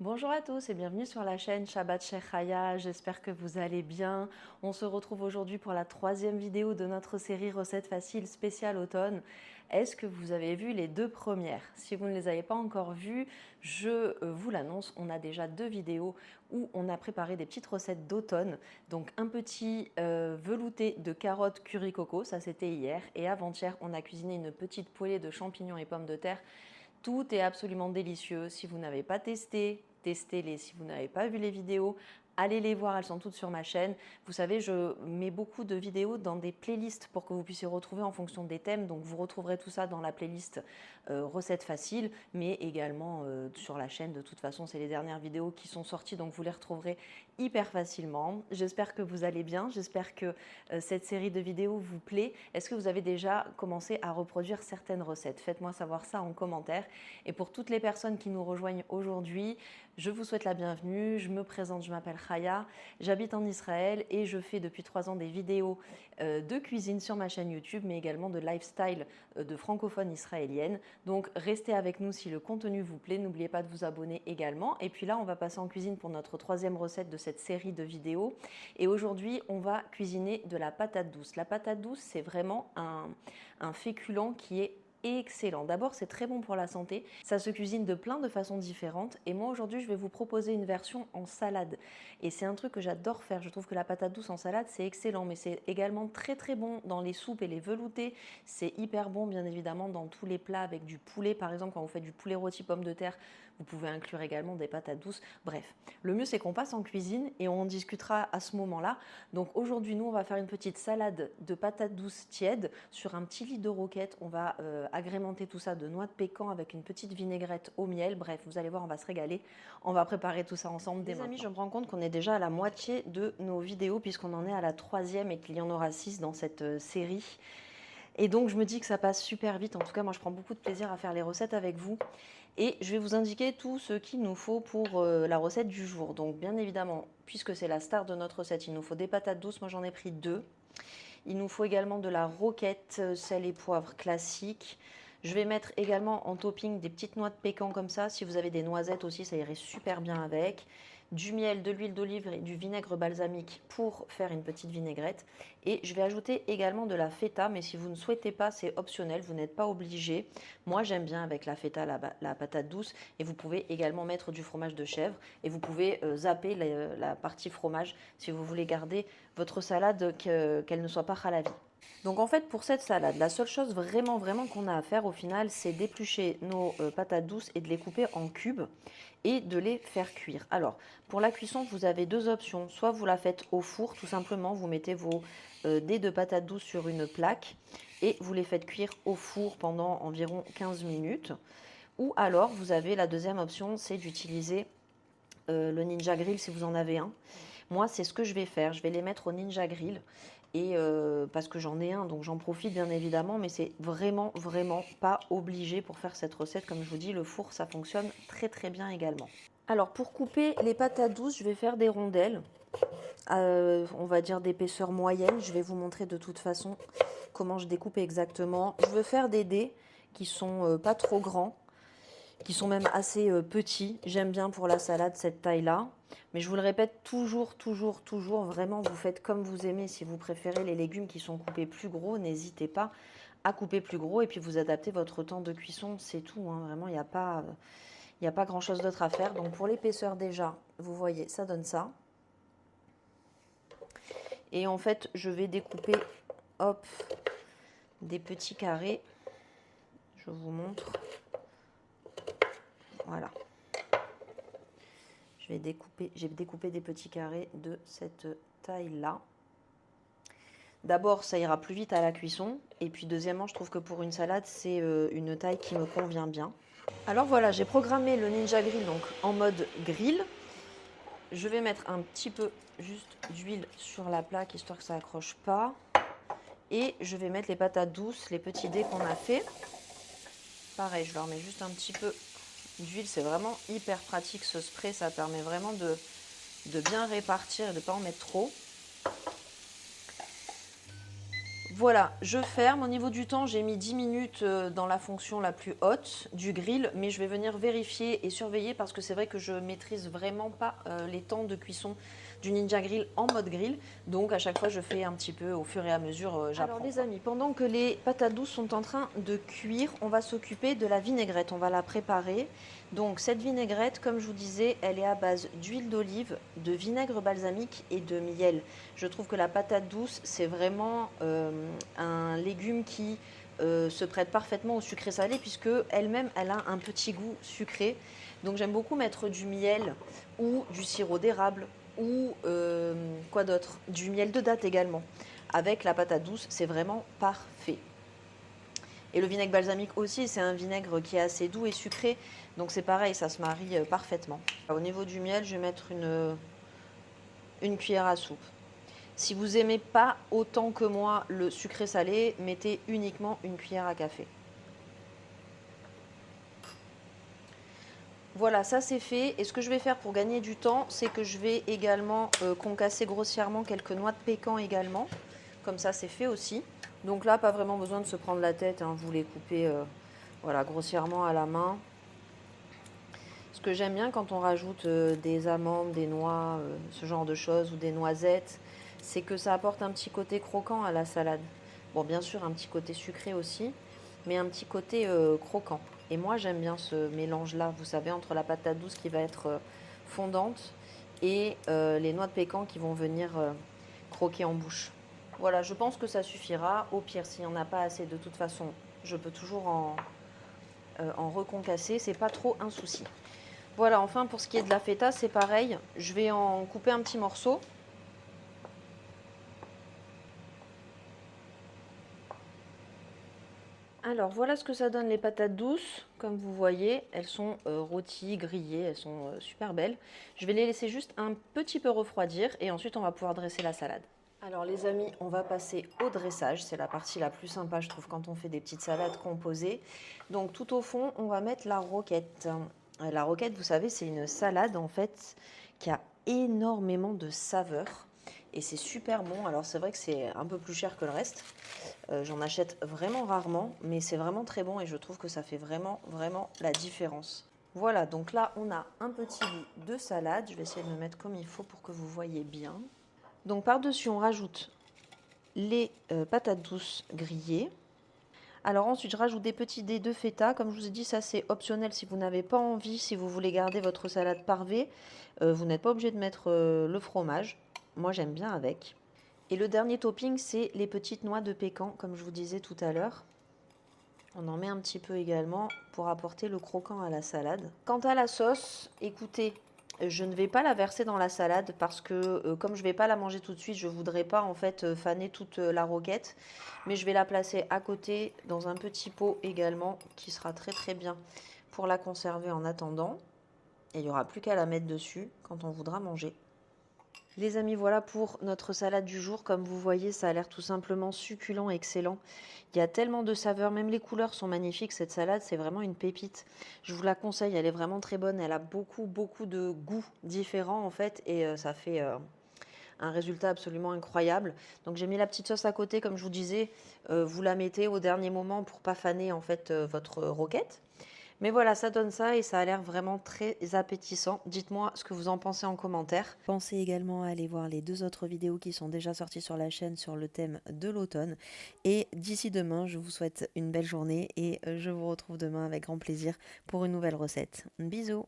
Bonjour à tous et bienvenue sur la chaîne Shabbat Sheikh Haya, j'espère que vous allez bien. On se retrouve aujourd'hui pour la troisième vidéo de notre série recettes faciles spéciale automne. Est-ce que vous avez vu les deux premières? Si vous ne les avez pas encore vues, je vous l'annonce, on a déjà deux vidéos où on a préparé des petites recettes d'automne. Donc un petit velouté de carottes curry coco, ça c'était hier, et avant-hier on a cuisiné une petite poêlée de champignons et pommes de terre. Tout est absolument délicieux. Si vous n'avez pas testé, testez-les. Si vous n'avez pas vu les vidéos, allez les voir, elles sont toutes sur ma chaîne. Vous savez, je mets beaucoup de vidéos dans des playlists pour que vous puissiez retrouver en fonction des thèmes. Donc vous retrouverez tout ça dans la playlist recettes faciles, mais également sur la chaîne. De toute façon, c'est les dernières vidéos qui sont sorties, donc vous les retrouverez hyper facilement. J'espère que vous allez bien, j'espère que cette série de vidéos vous plaît. Est-ce que vous avez déjà commencé à reproduire certaines recettes? Faites-moi savoir ça en commentaire. Et pour toutes les personnes qui nous rejoignent aujourd'hui, je vous souhaite la bienvenue. Je me présente, je m'appelle Chaya, j'habite en Israël et je fais depuis 3 ans des vidéos de cuisine sur ma chaîne YouTube, mais également de lifestyle de francophones israéliennes. Donc restez avec nous si le contenu vous plaît. N'oubliez pas de vous abonner également. Et puis là, on va passer en cuisine pour notre troisième recette de cette série de vidéos. Et aujourd'hui, on va cuisiner de la patate douce. La patate douce, c'est vraiment un féculent qui est excellent. D'abord, c'est très bon pour la santé. Ça se cuisine de plein de façons différentes. Et moi, aujourd'hui, je vais vous proposer une version en salade. Et c'est un truc que j'adore faire. Je trouve que la patate douce en salade, c'est excellent. Mais c'est également très très bon dans les soupes et les veloutés. C'est hyper bon, bien évidemment, dans tous les plats avec du poulet. Par exemple, quand vous faites du poulet rôti pommes de terre, vous pouvez inclure également des patates douces. Bref, le mieux, c'est qu'on passe en cuisine et on en discutera à ce moment-là. Donc aujourd'hui, nous, on va faire une petite salade de patates douces tièdes sur un petit lit de roquette. On va agrémenter tout ça de noix de pécan avec une petite vinaigrette au miel. Bref, vous allez voir, on va se régaler. On va préparer tout ça ensemble dès maintenant. Les amis, je me rends compte qu'on est déjà à la moitié de nos vidéos puisqu'on en est à la troisième et qu'il y en aura 6 dans cette série. Et donc, je me dis que ça passe super vite. En tout cas, moi, je prends beaucoup de plaisir à faire les recettes avec vous. Et je vais vous indiquer tout ce qu'il nous faut pour la recette du jour. Donc, bien évidemment, puisque c'est la star de notre recette, il nous faut des patates douces. Moi, j'en ai pris 2. Il nous faut également de la roquette, sel et poivre classique. Je vais mettre également en topping des petites noix de pécan comme ça. Si vous avez des noisettes aussi, ça irait super bien avec. Du miel, de l'huile d'olive et du vinaigre balsamique pour faire une petite vinaigrette. Et je vais ajouter également de la feta, mais si vous ne souhaitez pas, c'est optionnel, vous n'êtes pas obligé. Moi, j'aime bien avec la feta, la patate douce. Et vous pouvez également mettre du fromage de chèvre. Et vous pouvez zapper la partie fromage si vous voulez garder votre salade, qu'elle ne soit pas halavi. Donc en fait, pour cette salade, la seule chose vraiment qu'on a à faire au final, c'est d'éplucher nos patates douces et de les couper en cubes et de les faire cuire. Alors, pour la cuisson, vous avez deux options. Soit vous la faites au four, tout simplement, vous mettez vos dés de patates douces sur une plaque et vous les faites cuire au four pendant environ 15 minutes. Ou alors, vous avez la deuxième option, c'est d'utiliser le Ninja Grill si vous en avez un. Moi, c'est ce que je vais faire. Je vais les mettre au Ninja Grill. Et parce que j'en ai un, donc j'en profite bien évidemment, mais c'est vraiment pas obligé pour faire cette recette. Comme je vous dis, le four, ça fonctionne très bien également. Alors pour couper les patates douces, je vais faire des rondelles, on va dire d'épaisseur moyenne. Je vais vous montrer de toute façon comment je découpe exactement. Je veux faire des dés qui sont pas trop grands, qui sont même assez petits. J'aime bien pour la salade cette taille-là. Mais je vous le répète, toujours, vraiment, vous faites comme vous aimez. Si vous préférez les légumes qui sont coupés plus gros, n'hésitez pas à couper plus gros. Et puis vous adaptez votre temps de cuisson, c'est tout. Hein. Vraiment, il n'y a pas grand-chose d'autre à faire. Donc pour l'épaisseur déjà, vous voyez, ça donne ça. Et en fait, je vais découper, hop, des petits carrés. Je vous montre. Voilà. J'ai découpé des petits carrés de cette taille-là. D'abord, ça ira plus vite à la cuisson. Et puis deuxièmement, je trouve que pour une salade, c'est une taille qui me convient bien. Alors voilà, j'ai programmé le Ninja Grill donc en mode grill. Je vais mettre un petit peu juste d'huile sur la plaque, histoire que ça accroche pas. Et je vais mettre les patates douces, les petits dés qu'on a fait. Pareil, je leur mets juste un petit peu d'huile. C'est vraiment hyper pratique ce spray. Ça permet vraiment de bien répartir et de ne pas en mettre trop. Voilà, je ferme. Au niveau du temps, j'ai mis 10 minutes dans la fonction la plus haute du grill, mais je vais venir vérifier et surveiller parce que c'est vrai que je maîtrise vraiment pas les temps de cuisson du Ninja Grill en mode grill. Donc à chaque fois, je fais un petit peu au fur et à mesure, j'apprends. Alors les amis, pendant que les patates douces sont en train de cuire, on va s'occuper de la vinaigrette. On va la préparer. Donc cette vinaigrette, comme je vous disais, elle est à base d'huile d'olive, de vinaigre balsamique et de miel. Je trouve que la patate douce, c'est vraiment un légume qui se prête parfaitement au sucré salé puisque elle-même, elle a un petit goût sucré. Donc j'aime beaucoup mettre du miel ou du sirop d'érable ou quoi d'autre, du miel de date également. Avec la patate douce, c'est vraiment parfait. Et le vinaigre balsamique aussi, c'est un vinaigre qui est assez doux et sucré. Donc c'est pareil, ça se marie parfaitement. Au niveau du miel, je vais mettre une cuillère à soupe. Si vous n'aimez pas autant que moi le sucré salé, mettez uniquement une cuillère à café. Voilà, ça c'est fait. Et ce que je vais faire pour gagner du temps, c'est que je vais également concasser grossièrement quelques noix de pécan également. Comme ça, c'est fait aussi. Donc là, pas vraiment besoin de se prendre la tête, hein. Vous les coupez voilà, grossièrement à la main. Ce que j'aime bien quand on rajoute des amandes, des noix, ce genre de choses, ou des noisettes, c'est que ça apporte un petit côté croquant à la salade. Bon, bien sûr, un petit côté sucré aussi, mais un petit côté croquant. Et moi, j'aime bien ce mélange-là, vous savez, entre la patate douce qui va être fondante et les noix de pécan qui vont venir croquer en bouche. Voilà, je pense que ça suffira. Au pire, s'il n'y en a pas assez, de toute façon, je peux toujours en reconcasser. C'est pas trop un souci. Voilà, enfin pour ce qui est de la feta, c'est pareil. Je vais en couper un petit morceau. Alors voilà ce que ça donne les patates douces. Comme vous voyez, elles sont rôties, grillées, elles sont super belles. Je vais les laisser juste un petit peu refroidir et ensuite on va pouvoir dresser la salade. Alors les amis, on va passer au dressage. C'est la partie la plus sympa, je trouve, quand on fait des petites salades composées. Donc tout au fond, on va mettre la roquette. La roquette, vous savez, c'est une salade en fait qui a énormément de saveur et c'est super bon. Alors c'est vrai que c'est un peu plus cher que le reste. J'en achète vraiment rarement, mais c'est vraiment très bon et je trouve que ça fait vraiment, vraiment la différence. Voilà, donc là on a un petit bout de salade. Je vais essayer de me mettre comme il faut pour que vous voyez bien. Donc par-dessus, on rajoute les patates douces grillées. Alors ensuite, je rajoute des petits dés de feta. Comme je vous ai dit, ça c'est optionnel si vous n'avez pas envie, si vous voulez garder votre salade parvée. Vous n'êtes pas obligé de mettre le fromage. Moi, j'aime bien avec. Et le dernier topping, c'est les petites noix de pécan, comme je vous disais tout à l'heure. On en met un petit peu également pour apporter le croquant à la salade. Quant à la sauce, écoutez, je ne vais pas la verser dans la salade parce que comme je ne vais pas la manger tout de suite, je ne voudrais pas en fait faner toute la roquette. Mais je vais la placer à côté dans un petit pot également qui sera très très bien pour la conserver en attendant. Et il n'y aura plus qu'à la mettre dessus quand on voudra manger. Les amis, voilà pour notre salade du jour. Comme vous voyez, ça a l'air tout simplement succulent, excellent. Il y a tellement de saveurs, même les couleurs sont magnifiques. Cette salade, c'est vraiment une pépite. Je vous la conseille, elle est vraiment très bonne. Elle a beaucoup, beaucoup de goûts différents en fait et ça fait un résultat absolument incroyable. Donc j'ai mis la petite sauce à côté, comme je vous disais. Vous la mettez au dernier moment pour pas faner en fait votre roquette. Mais voilà, ça donne ça et ça a l'air vraiment très appétissant. Dites-moi ce que vous en pensez en commentaire. Pensez également à aller voir les 2 autres vidéos qui sont déjà sorties sur la chaîne sur le thème de l'automne. Et d'ici demain, je vous souhaite une belle journée et je vous retrouve demain avec grand plaisir pour une nouvelle recette. Bisous!